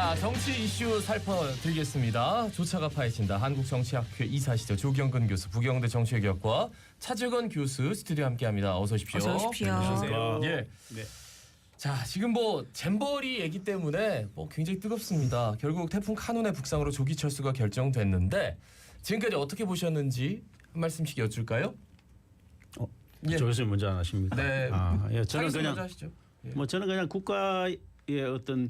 자, 정치 이슈 살펴드리겠습니다. 조차가 파헤친다. 한국정치학회 이사시죠. 조경근 교수, 부경대 정치외교학과 차재건 교수 스튜디오에 함께합니다. 어서 오십시오. 어서 오십시오. 안녕하세요. 예. 네. 자, 지금 뭐 잼버리 얘기 때문에 뭐 굉장히 뜨겁습니다. 결국 태풍 카눈의 북상으로 조기 철수가 결정됐는데 지금까지 어떻게 보셨는지 한 말씀씩 여쭐까요? 예. 조 교수님 먼저 안 하십니까? 네. 예, 저는 먼저 그냥 하시죠. 예. 뭐 저는 그냥 국가의 어떤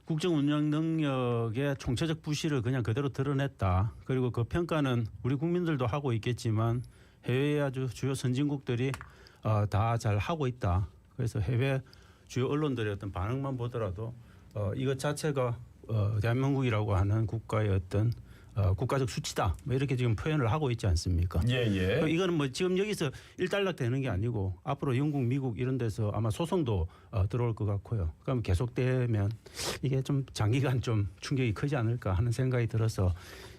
국정 운영 능력의 총체적 부실을 그냥 그대로 드러냈다. 그리고 그 평가는 우리 국민들도 하고 있겠지만 해외의 아주 주요 선진국들이 다 잘 하고 있다. 그래서 해외 주요 언론들의 어떤 반응만 보더라도 이것 자체가 대한민국이라고 하는 국가의 어떤 국가적 수치다. 뭐 이렇게 지금 표현을 하고 있지 않습니까? 예. 이거는 뭐 지금 여기서 일단락 되는 게 아니고 앞으로 영국, 미국 이런 데서 아마 소송도 들어올 것 같고요. 그럼 계속되면 이게 좀 장기간 좀 충격이 크지 않을까 하는 생각이 들어서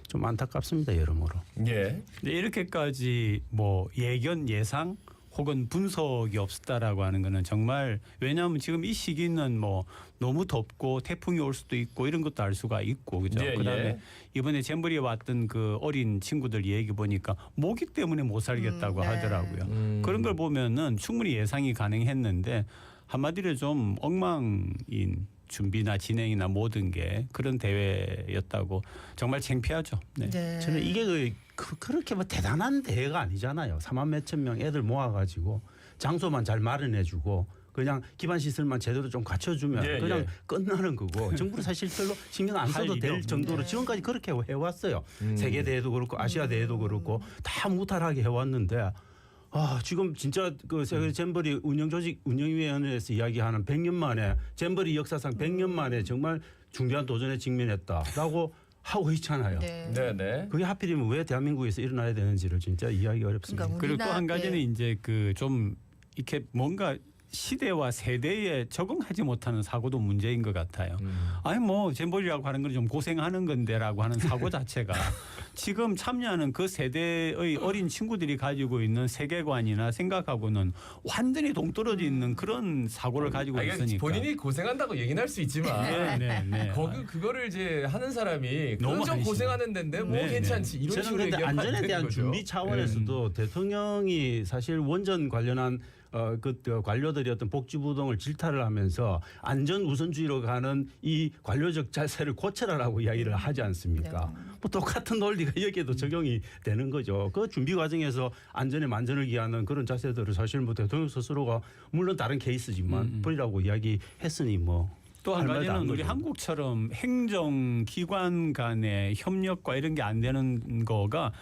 좀 안타깝습니다. 여러모로. 예. 근데 이렇게까지 뭐 예견 예상 혹은 분석이 없었다라고 하는 거는 정말 왜냐하면 지금 이 시기는 뭐 너무 덥고 태풍이 올 수도 있고 이런 것도 알 수가 있고 그죠. 예, 그다음에 예. 이번에 잼버리에 왔던 그 어린 친구들 얘기 보니까 모기 때문에 못 살겠다고 네. 하더라고요. 그런 걸 보면은 충분히 예상이 가능했는데 한마디로 좀 엉망인 준비나 진행이나 모든 게 그런 대회였다고 정말 창피하죠. 네. 네. 저는 이게 그렇게 뭐 대단한 대회가 아니잖아요. 4만 몇천 명 애들 모아가지고 장소만 잘 마련해주고 그냥 기반 시설만 제대로 좀 갖춰주면 예, 그냥 예. 끝나는 거고 정부는 사실 별로 신경 안 써도 될 정도로 지금까지 그렇게 해왔어요. 세계 대회도 그렇고 아시아 대회도 그렇고 다 무탈하게 해왔는데 지금 진짜 그 세계 잼버리 운영위원회에서 이야기하는 100년 만에 잼버리 역사상 100년 만에 정말 중대한 도전에 직면했다라고 하고 있잖아요. 네. 그게 하필이면 왜 대한민국에서 일어나야 되는지를 진짜 이해하기 어렵습니다. 그러니까 그리고 또 한 가지는 이제 그 좀 이렇게 뭔가 시대와 세대에 적응하지 못하는 사고도 문제인 것 같아요. 아니 뭐 잼버리라고 하는 건 좀 고생하는 건데라고 하는 사고 자체가 지금 참여하는 그 세대의 어린 친구들이 가지고 있는 세계관이나 생각하고는 완전히 동떨어져 있는 그런 사고를 가지고 있으니까. 본인이 고생한다고 얘기는 할 수 있지만 네. 그거를 이제 하는 사람이 너무 그건 좀 한심해. 고생하는 데인데 뭐 네, 괜찮지 이런 저는 식으로 그런데 얘기하면 안 안전에 되는 대한 거죠. 준비 차원에서도 대통령이 사실 원전 관련한 그 관료들이 어떤 복지부동을 질타를 하면서 안전 우선주의로 가는 이 관료적 자세를 고쳐라라고 이야기를 하지 않습니까? 뭐 똑같은 논리가 여기에도 적용이 되는 거죠. 그 준비 과정에서 안전에 만전을 기하는 그런 자세들을 사실 뭐 대통령 스스로가 물론 다른 케이스지만 버리라고 이야기했으니 뭐. 또 한 할 말도 가지는 안 우리 거죠. 한국처럼 행정기관 간의 협력과 이런 게 안 되는 거가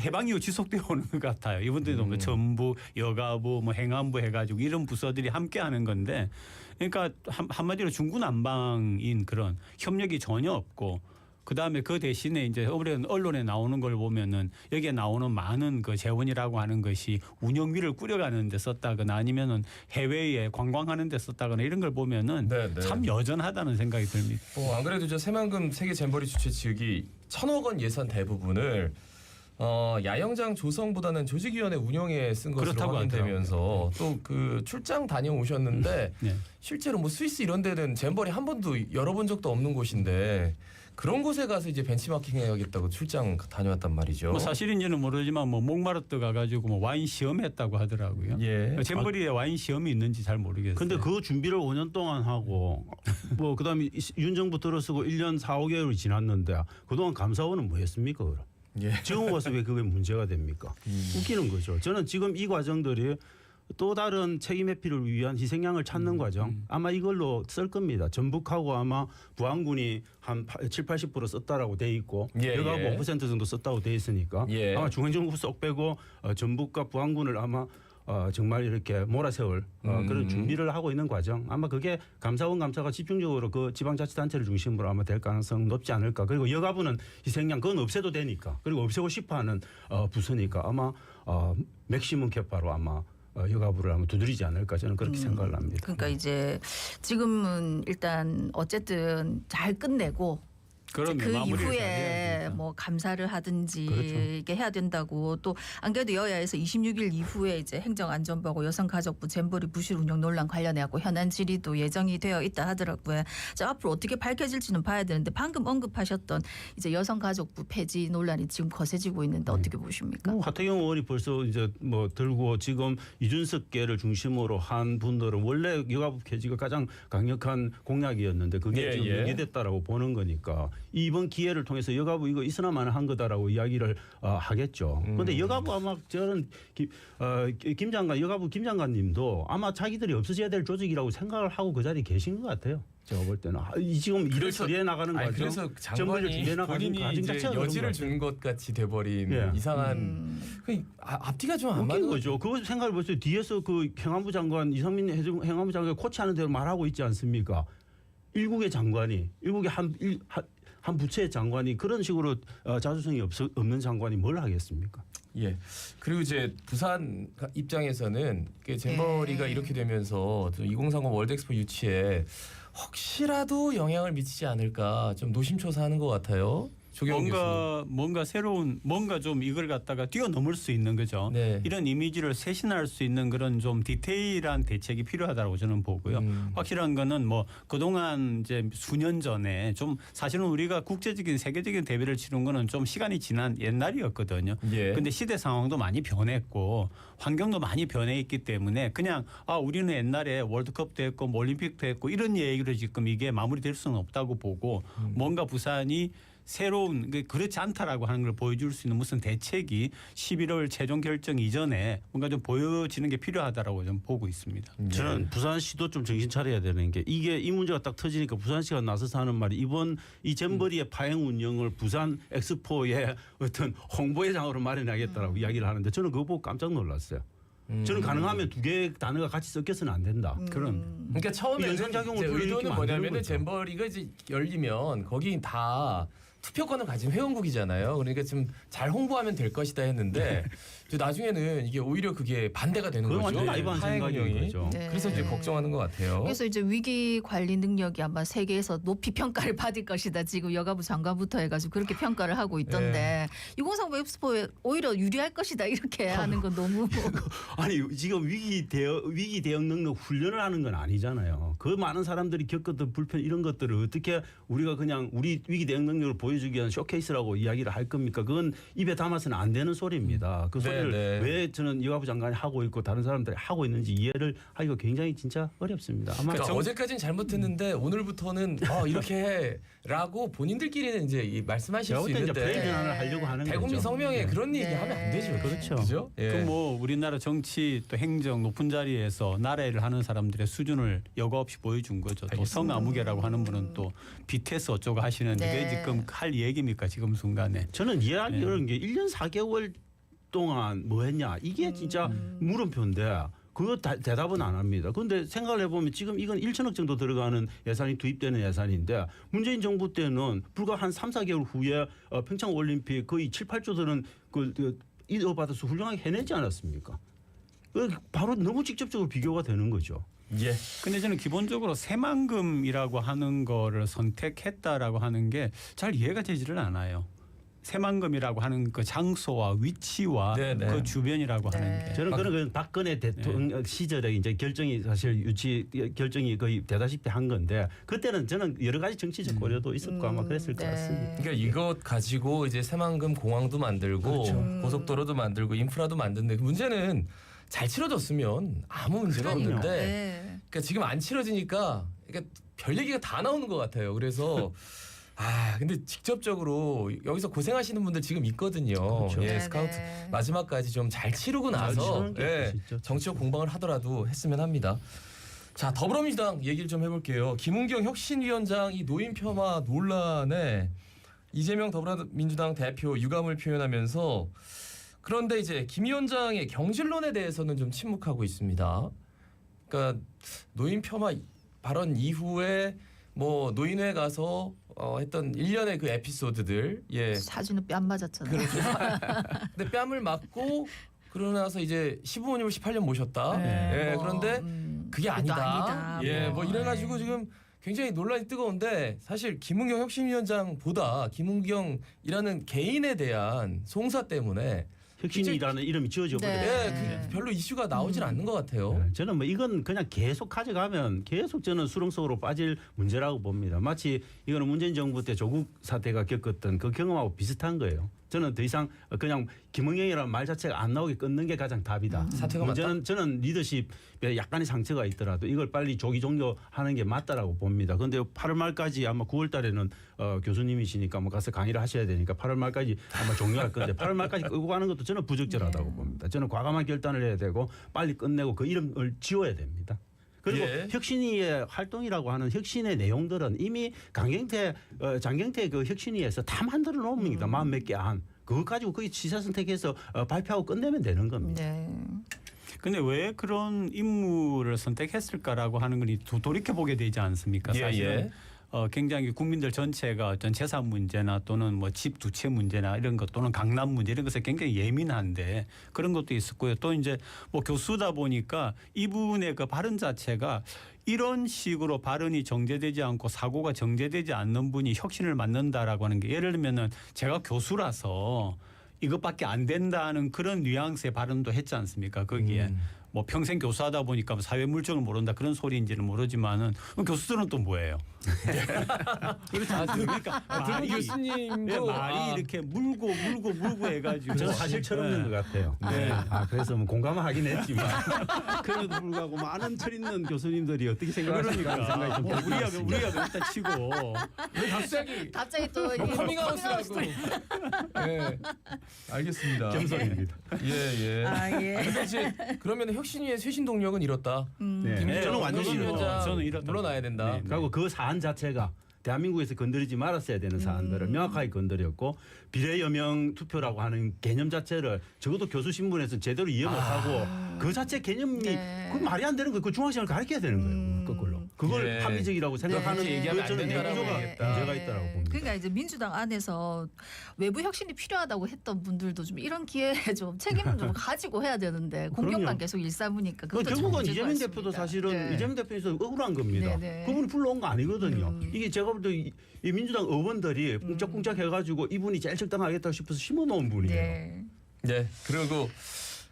해방 이후 지속되어 오는 것 같아요. 이분들도 뭐 전부, 여가부, 뭐 행안부 해가지고 이런 부서들이 함께하는 건데, 그러니까 한마디로 중구난방인 그런 협력이 전혀 없고, 그 다음에 그 대신에 이제 언론에 나오는 걸 보면은 여기에 나오는 많은 그 재원이라고 하는 것이 운영비를 꾸려가는 데 썼다거나 아니면은 해외에 관광하는 데 썼다거나 이런 걸 보면은 네. 참 여전하다는 생각이 듭니다. 안 그래도 저 새만금 세계 잼버리 주최 측이 1,000억 원 예산 대부분을 야영장 조성보다는 조직위원회 운영에 쓴 것으로 그렇다고 확인되면서 또 그 출장 다녀오셨는데 네. 실제로 뭐 스위스 이런 데는 잼버리 한 번도 열어본 적도 없는 곳인데 그런 곳에 가서 이제 벤치마킹 해야겠다고 출장 다녀왔단 말이죠. 뭐 사실인지는 모르지만 뭐 목마르트 가가지고 뭐 와인 시험했다고 하더라고요. 예. 잼버리에 와인 시험이 있는지 잘 모르겠어요. 근데 그 준비를 5년 동안 하고 뭐 그다음에 윤 정부 들어서고 1년 4, 5개월이 지났는데 그동안 감사원은 뭐 했습니까? 그럼? 예. 지금 와서 왜 그게 문제가 됩니까? 웃기는 거죠. 저는 지금 이 과정들이 또 다른 책임 회피를 위한 희생양을 찾는 과정 아마 이걸로 쓸 겁니다. 전북하고 아마 부안군이 한 7, 80% 썼다라고 돼 있고 여가부 5% 정도 썼다고 돼 있으니까 아마 중앙정부 쏙 빼고 전북과 부안군을 아마 정말 이렇게 몰아세울 그런 준비를 하고 있는 과정. 아마 그게 감사원 감사가 집중적으로 그 지방자치단체를 중심으로 아마 될 가능성 높지 않을까. 그리고 여가부는 희생양 그건 없애도 되니까. 그리고 없애고 싶어하는 부서니까 아마 맥시멈 캐파로 아마 여가부를 아마 두드리지 않을까 저는 그렇게 생각을 합니다. 그러니까 이제 지금은 일단 어쨌든 잘 끝내고 그러면 그 마무리를 잘 이후에 해야 되니까. 뭐 감사를 하든지 그렇죠. 이게 해야 된다고 또 안 그래도 여야에서 26일 이후에 이제 행정안전부하고 여성가족부 잼버리 부실 운영 논란 관련해 갖고 현안 질의도 예정이 되어 있다 하더라고요. 자, 앞으로 어떻게 밝혀질지는 봐야 되는데 방금 언급하셨던 이제 여성가족부 폐지 논란이 지금 거세지고 있는데 어떻게 보십니까? 하태경 의원이 벌써 이제 뭐 들고 지금 이준석계를 중심으로 한 분들은 원래 여가부 폐지가 가장 강력한 공약이었는데 그게 예, 지금 예. 연기됐다라고 보는 거니까 이번 기회를 통해서 여가부 이거 있으나마나 한 거다라고 이야기를 하겠죠. 그런데 여가부 아마 저는 김 장관 여가부 김 장관님도 아마 자기들이 없어져야 될 조직이라고 생각을 하고 그 자리에 계신 것 같아요. 제가 볼 때는 지금 일을 그래서- 처리해 나가는 아니, 과정, 그래서 정부를 장관이 준비해 나가는 본인이 과정 이제 자체가 그런 여지를 것 같아요. 준 것 같이 돼버린 예. 이상한 앞뒤가 좀 안 웃긴 맞는 거죠. 그거 생각해 보세요. 뒤에서 그 행안부 장관 이상민 행안부 장관 코치하는 대로 말하고 있지 않습니까? 일국의 장관이 일국의 한 부처의 장관이 그런 식으로 자주성이 없는 장관이 뭘 하겠습니까? 예. 그리고 이제 부산 입장에서는 잼버리가 예. 이렇게 되면서 2030 월드엑스포 유치에 혹시라도 영향을 미치지 않을까 좀 노심초사하는 것 같아요. 조경 교수님. 뭔가 새로운 뭔가 좀 이걸 갖다가 뛰어넘을 수 있는 거죠. 네. 이런 이미지를 쇄신할 수 있는 그런 좀 디테일한 대책이 필요하다고 저는 보고요. 확실한 거는 뭐 그동안 이제 수년 전에 좀 사실은 우리가 국제적인 세계적인 대회를 치른 거는 좀 시간이 지난 옛날이었거든요. 예. 근데 시대 상황도 많이 변했고 환경도 많이 변해 있기 때문에 그냥 우리는 옛날에 월드컵도 했고 뭐 올림픽도 했고 이런 얘기로 지금 이게 마무리될 수는 없다고 보고 뭔가 부산이 새로운 그렇지 않다라고 하는 걸 보여줄 수 있는 무슨 대책이 11월 최종 결정 이전에 뭔가 좀 보여지는 게 필요하다라고 좀 보고 있습니다. 저는 부산시도 좀 정신 차려야 되는 게 이게 이 문제가 딱 터지니까 부산시가 나서서 하는 말이 이번 이 잼버리의 파행 운영을 부산 엑스포의 어떤 홍보회장으로 마련하겠다라고 이야기를 하는데 저는 그거 보고 깜짝 놀랐어요. 저는 가능하면 두 개의 단어가 같이 섞여서는 안 된다. 그러니까 처음에는 연산작용을 이제 의도는 불러일으키면 안 되는 뭐냐면은 거죠. 잼버리가 이제 열리면 거기 다 투표권을 가진 회원국이잖아요. 그러니까 좀 잘 홍보하면 될 것이다 했는데 이제 나중에는 이게 오히려 그게 반대가 되는 그건 거죠. 완전 나이브한 파행 생각인 운영이. 거죠. 네. 그래서 이제 걱정하는 것 같아요. 그래서 이제 위기 관리 능력이 아마 세계에서 높이 평가를 받을 것이다. 지금 여가부 장관부터 해가지고 그렇게 평가를 하고 있던데 2030 엑스포에 오히려 유리할 것이다 이렇게 하는 건 너무 아니 지금 위기 대응 능력 훈련을 하는 건 아니잖아요. 그 많은 사람들이 겪었던 불편 이런 것들을 어떻게 우리가 그냥 우리 위기 대응 능력을 보여주기 위한 쇼케이스라고 이야기를 할 겁니까? 그건 입에 담아서는 안 되는 소리입니다. 그 소리를 네. 왜 저는 여가부 장관이 하고 있고 다른 사람들이 하고 있는지 이해를 하기가 굉장히 진짜 어렵습니다. 아마 그러니까 어제까지는 잘못했는데 오늘부터는 이렇게 해라고 본인들끼리는 이제 말씀하실 제가 수 볼 때 이제 있는데 프레임 전환을 하려고 하는 대국민 거죠. 성명에 그런 얘기 네. 하면 안 되죠. 그렇죠. 그죠? 예. 그 뭐 우리나라 정치 또 행정 높은 자리에서 나라를 하는 사람들의 수준을 여과 없이 보여준 거죠. 또 성아무개라고 하는 분은 또 BTS 어쩌고 하시는데 네. 그게 지금 할 얘기입니까 지금 순간에. 저는 이해하기 어려운 게 1년 4개월 동안 뭐 했냐 이게 진짜 물음표인데 그거 대답은 안 합니다. 그런데 생각을 해보면 지금 이건 1천억 정도 들어가는 예산이 투입되는 예산인데 문재인 정부 때는 불과 한 3, 4개월 후에 평창올림픽 거의 7, 8조 드는 이어받아서 훌륭하게 해내지 않았습니까? 바로 너무 직접적으로 비교가 되는 거죠. 예. 근데 저는 기본적으로 새만금이라고 하는 거를 선택했다라고 하는 게 잘 이해가 되지를 않아요. 새만금이라고 하는 그 장소와 위치와 네네. 그 주변이라고 네. 하는 게. 저는 그런 박근혜 대통령 시절에 이제 결정이 사실 결정이 거의 대다시피 한 건데 그때는 저는 여러 가지 정치적 고려도 있었고 아마 그랬을 것 같습니다. 그러니까 이것 가지고 이제 새만금 공항도 만들고 고속도로도 만들고 인프라도 만드는데 문제는 잘 치러졌으면 아무 문제가 그럼요. 없는데 네. 그러니까 지금 안 치러지니까 그러니까 별 얘기가 다 나오는 것 같아요. 그래서 근데 직접적으로 여기서 고생하시는 분들 지금 있거든요. 그렇죠. 예, 네, 스카우트 네. 마지막까지 좀 잘 치르고 잘 나서 치르는 게 진짜 정치적 공방을 하더라도 했으면 합니다. 자, 더불어민주당 얘기를 좀 해볼게요. 김은경 혁신위원장 이 노인 폄하 논란에 이재명 더불어민주당 대표 유감을 표현하면서 그런데 이제 김 위원장의 경질론에 대해서는 좀 침묵하고 있습니다. 그러니까 노인 폄하 발언 이후에 뭐 노인회 가서 했던 일련의 그 에피소드들, 예, 사주는 뺨 맞았잖아요. 그렇죠. 근데 뺨을 맞고 그러고 나서 이제 시부모님을 18년 모셨다. 네, 예, 뭐, 그런데 그게 그것도 아니다. 아니다, 예, 뭐. 뭐 이래가지고 지금 굉장히 논란이 뜨거운데 사실 김은경 혁신위원장보다 김은경이라는 개인에 대한 송사 때문에 혁신이라는 이름이 지어져 네. 버렸어요. 그 별로 이슈가 나오질 않는 것 같아요. 저는 뭐 이건 그냥 계속 가져가면 계속 저는 수렁 속으로 빠질 문제라고 봅니다. 마치 이거는 문재인 정부 때 조국 사태가 겪었던 그 경험하고 비슷한 거예요. 저는 더 이상 그냥 김은경이라는 말 자체가 안 나오게 끊는 게 가장 답이다. 사태가 맞다? 저는 리더십에 약간의 상처가 있더라도 이걸 빨리 조기 종료하는 게 맞다라고 봅니다. 그런데 8월 말까지 아마 9월 달에는 교수님이시니까 뭐 가서 강의를 하셔야 되니까 8월 말까지 아마 종료할 건데 8월 말까지 끌고 가는 것도 저는 부적절하다고 봅니다. 저는 과감한 결단을 해야 되고 빨리 끝내고 그 이름을 지워야 됩니다. 그리고 예. 혁신위의 활동이라고 하는 혁신의 내용들은 이미 장경태 그 혁신위에서 다 만들어 놓습니다. 40몇 개 안. 그거 가지고 거기 취사 선택해서 발표하고 끝내면 되는 겁니다. 네. 근데 왜 그런 인물을 선택했을까라고 하는 건 돌이켜 보게 되지 않습니까? 예, 사실은 예. 굉장히 국민들 전체가 어떤 재산 문제나 또는 뭐 집 두 채 문제나 이런 것 또는 강남 문제 이런 것에 굉장히 예민한데 그런 것도 있었고요. 또 이제 뭐 교수다 보니까 이분의 그 발언 자체가 이런 식으로 발언이 정제되지 않고 사고가 정제되지 않는 분이 혁신을 맡는다라고 하는 게 예를 들면은 제가 교수라서 이것밖에 안 된다는 그런 뉘앙스의 발언도 했지 않습니까? 거기에 뭐 평생 교수하다 보니까 뭐 사회 물정을 모른다 그런 소리인지는 모르지만은 교수들은 또 뭐예요? 그렇지 않습니까? 들고 교수님도 말이 이렇게 물고 해가지고 저는 사실처럼 있는 것 같아요. 네. 그래서 뭐 공감하긴 했지만 그래도 불구하고 많은 철 있는 교수님들이 어떻게 생각하실까 하는 생각이 좀 들고 우리가 있습니다. 일단 치고 갑자기 또 이게 커밍아웃이라고. 예. 알겠습니다. 겸손입니다. 예. 아, 예. 근데 이제 그러면 혁신위의 쇄신 동력은 잃었다. 네. 김은경 저는 완전히 혁신위원장 저는 잃었다고 물러나야 된다. 네. 그리고 그 사안 자체가 대한민국에서 건드리지 말았어야 되는 사안들을 명확하게 건드렸고 비례여명 투표라고 하는 개념 자체를 적어도 교수 신분에서 제대로 이해 못하고 그 자체 개념이 네. 그 말이 안 되는 거예요. 그 중앙시장을 가르쳐야 되는 거예요. 거꾸로. 그걸 예. 합리적이라고 생각하는 네. 얘기하면 안 저는 된다라고 내구조가 얘기했다. 문제가 있다고 봅니다. 그러니까 이제 민주당 안에서 외부 혁신이 필요하다고 했던 분들도 좀 이런 기회에 좀 책임을 좀 가지고 해야 되는데 공격만 그럼요. 계속 일삼으니까 그 그것도 참 결국은 문제가 이재명 있습니다. 대표도 사실은 네. 이재명 대표에서 억울한 겁니다. 네. 그분이 불러온 거 아니거든요. 이게 제가 볼 때 이 민주당 의원들이 꿍짝꿍짝 해가지고 이분이 제일 적당하겠다고 싶어서 심어놓은 분이에요. 네. 네. 그리고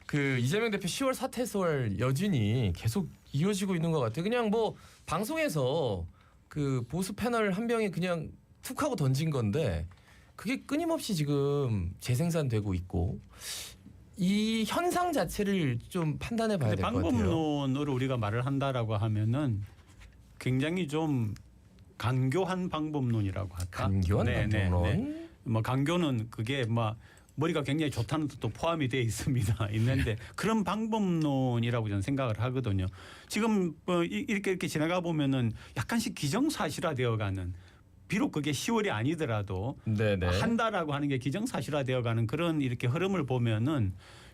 그 이재명 대표 10월 사퇴설 여진이 계속 이어지고 있는 것 같아요. 그냥 뭐 방송에서 그 보수 패널 한 명이 그냥 툭 하고 던진 건데 그게 끊임없이 지금 재생산되고 있고 이 현상 자체를 좀 판단해 봐야 근데 될 것 같아요. 방법론으로 우리가 말을 한다라고 하면은 굉장히 좀 간교한 방법론이라고 할까? 간교한 방법론. 뭐 간교는 그게 막 머리가 굉장히 좋다는 뜻도 포함이 되어 있습니다. 있는데 그런 방법론이라고 저는 생각을 하거든요. 지금 뭐 이렇게 지나가 보면은 약간씩 기정사실화되어가는 비록 그게 10월이 아니더라도 네네. 한다라고 하는 게 기정사실화되어가는 그런 이렇게 흐름을 보면은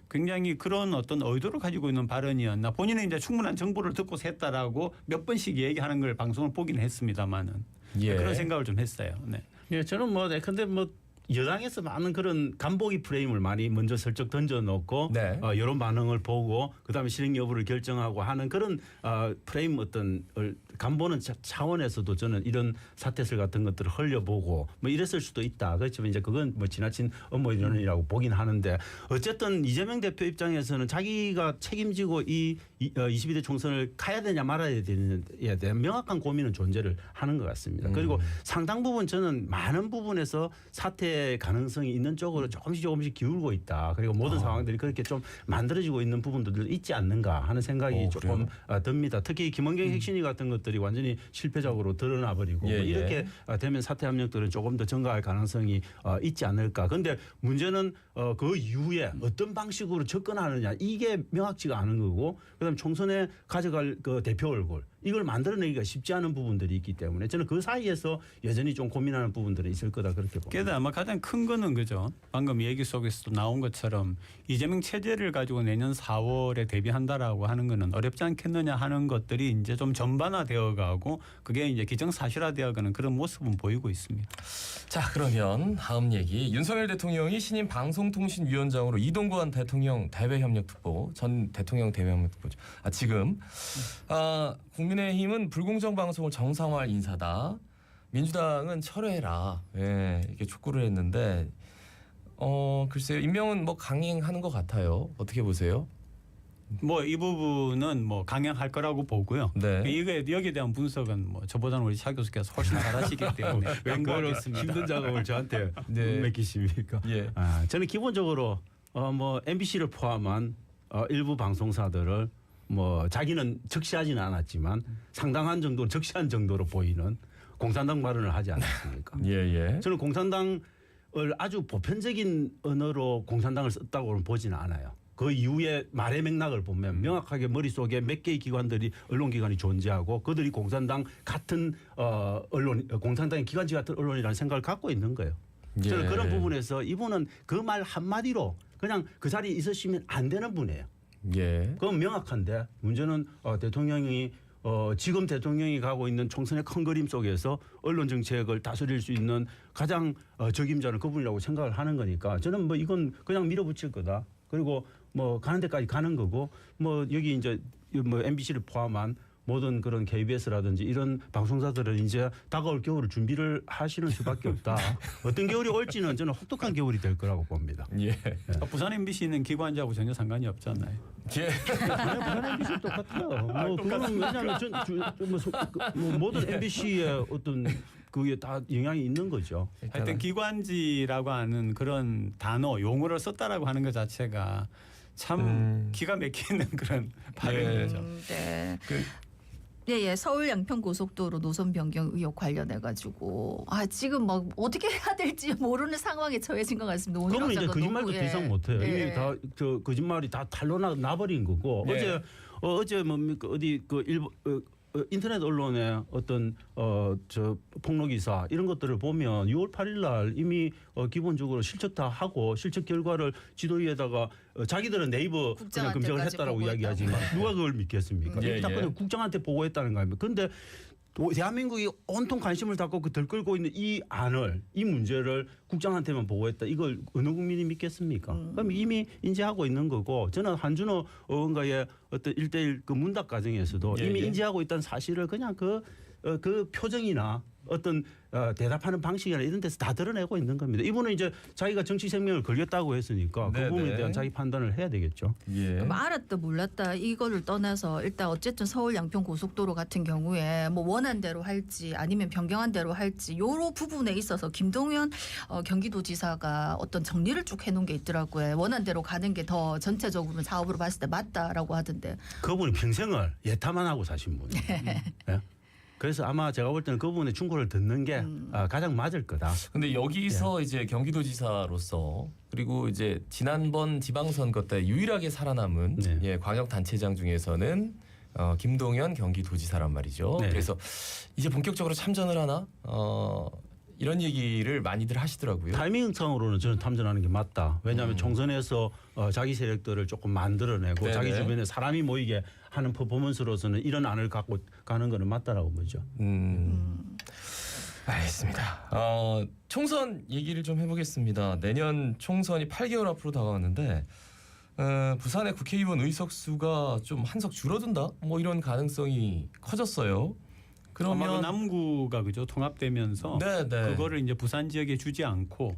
굉장히 그런 어떤 의도를 가지고 있는 발언이었나. 본인은 이제 충분한 정보를 듣고서 했다라고 몇 번씩 얘기하는 걸 방송을 보긴 했습니다만은 예. 그런 생각을 좀 했어요. 네. 예, 저는 뭐 근데 뭐 여당에서 많은 그런 간보기 프레임을 많이 먼저 슬쩍 던져놓고 네. 여론 반응을 보고 그다음에 실행 여부를 결정하고 하는 그런 프레임 어떤 간보는 차원에서도 저는 이런 사태설 같은 것들을 흘려보고 뭐 이랬을 수도 있다. 그렇지만 이제 그건 뭐 지나친 업무연원이라고 보긴 하는데 어쨌든 이재명 대표 입장에서는 자기가 책임지고 이 22대 총선을 가야 되냐 말아야 되느냐에 대한 명확한 고민은 존재를 하는 것 같습니다. 그리고 상당 부분 저는 많은 부분에서 사태 가능성이 있는 쪽으로 조금씩 기울고 있다. 그리고 모든 상황들이 그렇게 좀 만들어지고 있는 부분들도 있지 않는가 하는 생각이 조금 듭니다. 특히 김원경 혁신위 같은 것들이 완전히 실패적으로 드러나 버리고 예, 뭐 이렇게 되면 사태 압력들은 조금 더 증가할 가능성이 있지 않을까. 그런데 문제는 그 이후에 어떤 방식으로 접근하느냐 이게 명확지가 않은 거고 그다음 총선에 가져갈 그 대표 얼굴 이걸 만들어내기가 쉽지 않은 부분들이 있기 때문에 저는 그 사이에서 여전히 좀 고민하는 부분들이 있을 거다 그렇게 봅니다. 그래도 아마 가장 큰 거는 그죠. 방금 얘기 속에서도 나온 것처럼 이재명 체제를 가지고 내년 4월에 대비한다라고 하는 거는 어렵지 않겠느냐 하는 것들이 이제 좀 전반화되어 가고 그게 이제 기정사실화되어 가는 그런 모습은 보이고 있습니다. 자, 그러면 다음 얘기. 윤석열 대통령이 신임 방송통신위원장으로 이동관 대통령 대외협력특보 전 대통령 대외협력특보죠. 지금 국민 국민의힘은 불공정 방송을 정상화할 인사다. 민주당은 철회해라. 예, 이렇게 촉구를 했는데 글쎄요. 임명은 뭐 강행하는 것 같아요. 어떻게 보세요? 뭐 이 부분은 뭐 강행할 거라고 보고요. 네. 이게 여기에 대한 분석은 뭐 저보다는 우리 차 교수께서 훨씬 잘하시기 때문에 왜 그걸 연구하겠습니다. 힘든 작업을 저한테 네. 맡기십니까? 예. 저는 기본적으로 뭐 MBC를 포함한 일부 방송사들을 뭐 자기는 적시하지는 않았지만 상당한 정도 적시한 정도로 보이는 공산당 발언을 하지 않았습니까? 예. 저는 공산당을 아주 보편적인 언어로 공산당을 썼다고는 보지는 않아요. 그 이후에 말의 맥락을 보면 명확하게 머릿속에 몇 개의 기관들이 언론기관이 존재하고 그들이 공산당 같은 언론, 공산당의 기관지 같은 언론이라는 생각을 갖고 있는 거예요. 저는 예. 그런 부분에서 이분은 그 말 한마디로 그냥 그 자리에 있으시면 안 되는 분이에요. 예. 그건 명확한데 문제는 대통령이 지금 대통령이 가고 있는 총선의 큰 그림 속에서 언론 정책을 다스릴 수 있는 가장 적임자는 그분이라고 생각을 하는 거니까 저는 뭐 이건 그냥 밀어붙일 거다. 그리고 뭐 가는 데까지 가는 거고 뭐 여기 이제 뭐 MBC를 포함한 모든 그런 KBS라든지 이런 방송사들은 이제 다가올 겨울을 준비를 하시는 수밖에 없다. 어떤 겨울이 올지는 저는 혹독한 겨울이 될 거라고 봅니다. 예. 부산 MBC는 기관지하고 전혀 상관이 없잖아요. 예. 부산 MBC 똑같아요. 뭐 그거는 왜냐하면 뭐 모든 MBC의 어떤 그게 다 영향이 있는 거죠. 하여튼 기관지라고 하는 그런 단어 용어를 썼다라고 하는 것 자체가 참 기가 막히는 그런 발언이죠. 네. 그- 예, 서울 양평 고속도로 노선 변경 의혹 관련해 가지고 지금 막 어떻게 해야 될지 모르는 상황에 처해진 것 같습니다. 오늘 그러면 이제 거짓말도 더 이상 못해요. 예. 이미 다 저 거짓말이 다 탄로 나버린 거고 예. 어제 뭡니까 어디 그 일본 인터넷 언론의 어떤 저 폭로 기사 이런 것들을 보면 6월 8일 날 이미 기본적으로 실적 다 하고 실적 결과를 지도위에다가 자기들은 네이버 그냥 검색을 국장한테까지 했다라고 보고했다고. 이야기하지만 누가 그걸 믿겠습니까? 예, 이미 다 예. 그냥 국장한테 보고했다는 거 아닙니까? 그런데 대한민국이 온통 관심을 갖고 그 들끓고 있는 이 문제를 국장한테만 보고했다. 이걸 어느 국민이 믿겠습니까? 그럼 이미 인지하고 있는 거고 저는 한준호 의원과의 어떤 1대1 그 문답 과정에서도 예, 이미 예. 인지하고 있다는 사실을 그냥 그 표정이나 어떤 대답하는 방식이나 이런 데서 다 드러내고 있는 겁니다. 이분은 이제 자기가 정치 생명을 걸겠다고 했으니까 네, 그 부분에 네. 대한 자기 판단을 해야 되겠죠. 예. 뭐 알았다 몰랐다 이거를 떠나서 일단 어쨌든 서울 양평 고속도로 같은 경우에 뭐 원한 대로 할지 아니면 변경한 대로 할지 요로 부분에 있어서 김동연 경기도지사가 어떤 정리를 쭉 해놓은 게 있더라고요. 원한 대로 가는 게 더 전체적으로 사업으로 봤을 때 맞다라고 하던데. 그분이 평생을 예타만 하고 사신 분이에요. 예? 그래서 아마 제가 볼 때는 그분의 충고를 듣는 게 가장 맞을 거다. 근데 여기서 이제 경기도지사로서 그리고 이제 지난번 지방선거 때 유일하게 살아남은 네. 예, 광역단체장 중에서는 김동연 경기도지사란 말이죠. 네. 그래서 이제 본격적으로 참전을 하나 이런 얘기를 많이들 하시더라고요. 타이밍상으로는 저는 탐전하는 게 맞다. 왜냐하면 총선에서 자기 세력들을 조금 만들어내고 네네. 자기 주변에 사람이 모이게 하는 퍼포먼스로서는 이런 안을 갖고 가는 거는 맞다라고 보죠. 알겠습니다. 총선 얘기를 좀 해보겠습니다. 내년 총선이 8개월 앞으로 다가왔는데 부산의 국회의원 의석 수가 좀 한석 줄어든다? 뭐 이런 가능성이 커졌어요. 아마 그 그러면 남구가 그죠 통합되면서 네. 그거를 이제 부산 지역에 주지 않고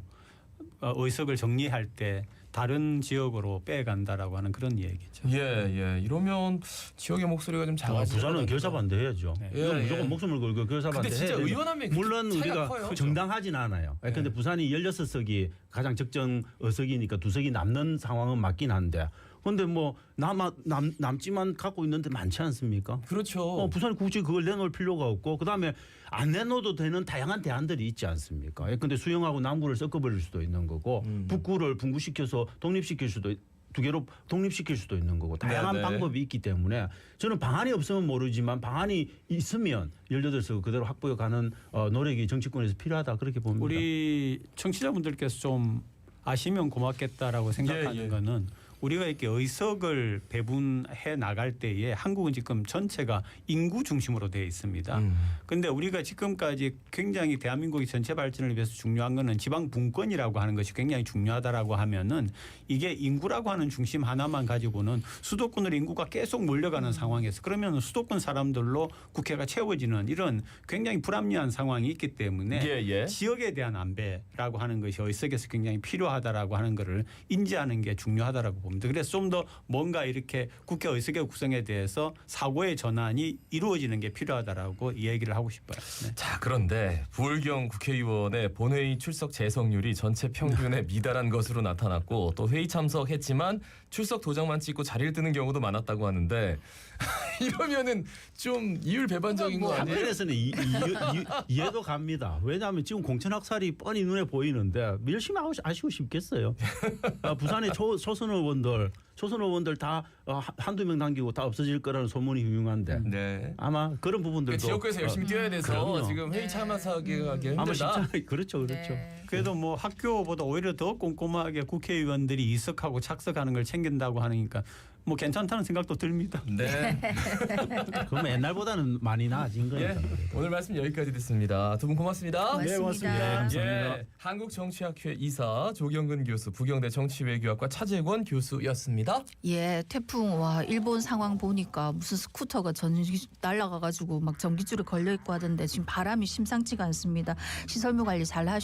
의석을 정리할 때 다른 지역으로 빼간다라고 하는 그런 얘기죠. 예. 이러면 지역의 목소리가 좀 작아지죠. 부산은 결사 반대해야죠. 네. 이건 예, 무조건 예. 목숨을 걸고 결사 근데 반대해야 진짜 돼요. 의원 한 명이 물론 그렇게 차이가 우리가 커요. 정당하진 않아요. 네. 그런데 부산이 16석이 가장 적정 의석이니까 2석이 남는 상황은 맞긴 한데 그런데 뭐 남지만 갖고 있는데 많지 않습니까? 그렇죠. 부산이 굳이 그걸 내놓을 필요가 없고 그다음에 안 내놓아도 되는 다양한 대안들이 있지 않습니까? 그런데 수영하고 남구를 섞어버릴 수도 있는 거고 북구를 분구시켜서 독립시킬 수도 두 개로 독립시킬 수도 있는 거고 다양한 네네. 방법이 있기 때문에 저는 방안이 없으면 모르지만 방안이 있으면 18석 그대로 확보해 가는 노력이 정치권에서 필요하다 그렇게 봅니다. 우리 청취자분들께서 좀 아시면 고맙겠다라고 생각하는 예. 거는 우리가 이렇게 의석을 배분해 나갈 때에 한국은 지금 전체가 인구 중심으로 되어 있습니다. 그런데 우리가 지금까지 굉장히 대한민국의 전체 발전을 위해서 중요한 거는 지방 분권이라고 하는 것이 굉장히 중요하다라고 하면은 이게 인구라고 하는 중심 하나만 가지고는 수도권으로 인구가 계속 몰려가는 상황에서 그러면 수도권 사람들로 국회가 채워지는 이런 굉장히 불합리한 상황이 있기 때문에 예. 지역에 대한 안배라고 하는 것이 의석에서 굉장히 필요하다라고 하는 것을 인지하는 게 중요하다라고 봅니다. 그래서 좀 더 뭔가 이렇게 국회 의석의 구성에 대해서 사고의 전환이 이루어지는 게 필요하다라고 이 얘기를 하고 싶어요. 네. 자, 그런데 부울경 국회의원의 본회의 출석 재석률이 전체 평균에 미달한 것으로 나타났고 또 회의 참석했지만 출석 도장만 찍고 자리를 뜨는 경우도 많았다고 하는데 이러면은 좀 이율 배반적인 거 아니에요? 한편에서는 이해도 갑니다. 왜냐하면 지금 공천학살이 뻔히 눈에 보이는데 열심히 하시고 싶겠어요. 부산의 초선 의원들 다 한두 명 남기고 다 없어질 거라는 소문이 유명한데 네. 아마 그런 부분들도 지역구에서 열심히 뛰어야 돼서 그럼요. 지금 회의 참석하기 아마 힘들다. 쉽지 그렇죠. 네. 그래도 뭐 학교보다 오히려 더 꼼꼼하게 국회의원들이 이석하고 착석하는 걸 챙긴다고 하니까 뭐 괜찮다는 생각도 듭니다. 네. 그러면 옛날보다는 많이 나아진 거니까. 예. 오늘 말씀 여기까지 듣습니다. 두 분 고맙습니다. 네, 고맙습니다. 감사합니다. 예. 한국정치학회 이사 조경근 교수, 부경대 정치외교학과 차재권 교수였습니다. 예, 태풍 와 일본 상황 보니까 무슨 스쿠터가 전기 날아가가지고 막 전기줄에 걸려 있고 하던데 지금 바람이 심상치가 않습니다. 시설물 관리 잘 하셔.